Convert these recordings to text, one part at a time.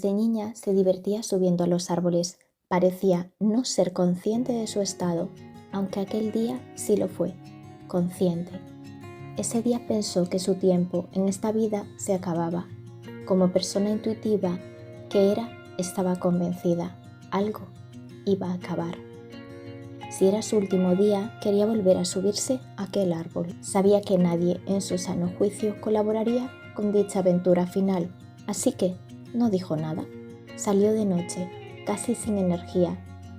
Desde niña se divertía subiendo a los árboles. Parecía no ser consciente de su estado, aunque aquel día sí lo fue, consciente. Ese día pensó que su tiempo en esta vida se acababa. Como persona intuitiva que era, estaba convencida, algo iba a acabar. Si era su último día, quería volver a subirse a aquel árbol. Sabía que nadie en su sano juicio colaboraría con dicha aventura final, así que no dijo nada. Salió de noche, casi sin energía,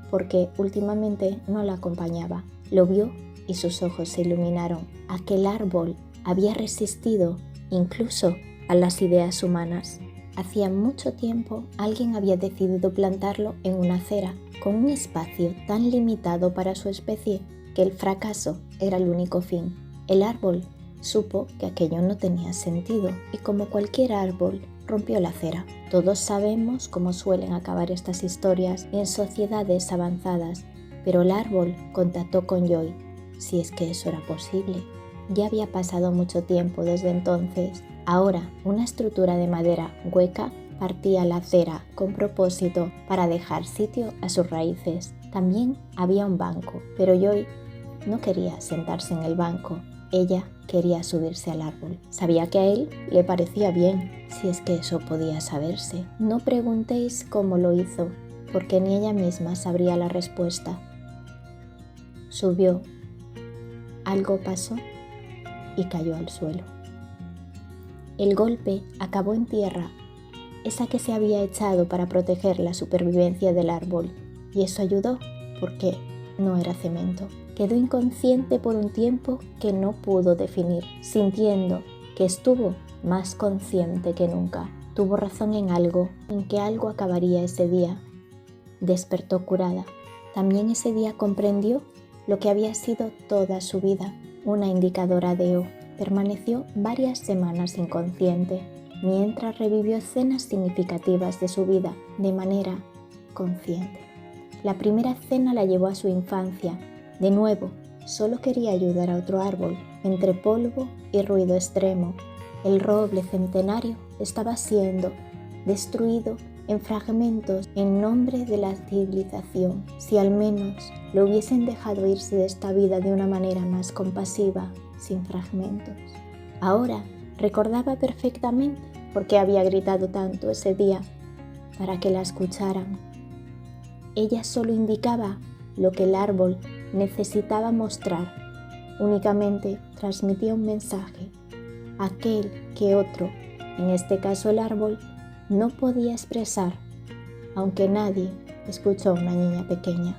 porque últimamente no la acompañaba. Lo vio y sus ojos se iluminaron. Aquel árbol había resistido incluso a las ideas humanas. Hacía mucho tiempo alguien había decidido plantarlo en una acera, con un espacio tan limitado para su especie que el fracaso era el único fin. El árbol supo que aquello no tenía sentido y, como cualquier árbol, rompió la acera. Todos sabemos cómo suelen acabar estas historias en sociedades avanzadas, pero el árbol contactó con Joy, si es que eso era posible. Ya había pasado mucho tiempo desde entonces. Ahora, una estructura de madera hueca partía la acera con propósito para dejar sitio a sus raíces. También había un banco, pero Joy no quería sentarse en el banco. Ella quería subirse al árbol. Sabía que a él le parecía bien, si es que eso podía saberse. No preguntéis cómo lo hizo, porque ni ella misma sabría la respuesta. Subió, algo pasó y cayó al suelo. El golpe acabó en tierra, esa que se había echado para proteger la supervivencia del árbol, y eso ayudó porque no era cemento. Quedó inconsciente por un tiempo que no pudo definir, sintiendo que estuvo más consciente que nunca. Tuvo razón en que algo acabaría ese día. Despertó curada. También ese día comprendió lo que había sido toda su vida, una indicadora de O. Permaneció varias semanas inconsciente, mientras revivió escenas significativas de su vida de manera consciente. La primera escena la llevó a su infancia. De nuevo, solo quería ayudar a otro árbol. Entre polvo y ruido extremo, el roble centenario estaba siendo destruido en fragmentos en nombre de la civilización. Si al menos lo hubiesen dejado irse de esta vida de una manera más compasiva, sin fragmentos. Ahora recordaba perfectamente por qué había gritado tanto ese día, para que la escucharan. Ella solo indicaba lo que el árbol necesitaba mostrar. Únicamente transmitía un mensaje, aquel que otro, en este caso el árbol, no podía expresar, aunque nadie escuchó a una niña pequeña.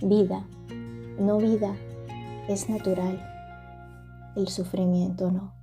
Vida, no vida, es natural, el sufrimiento no.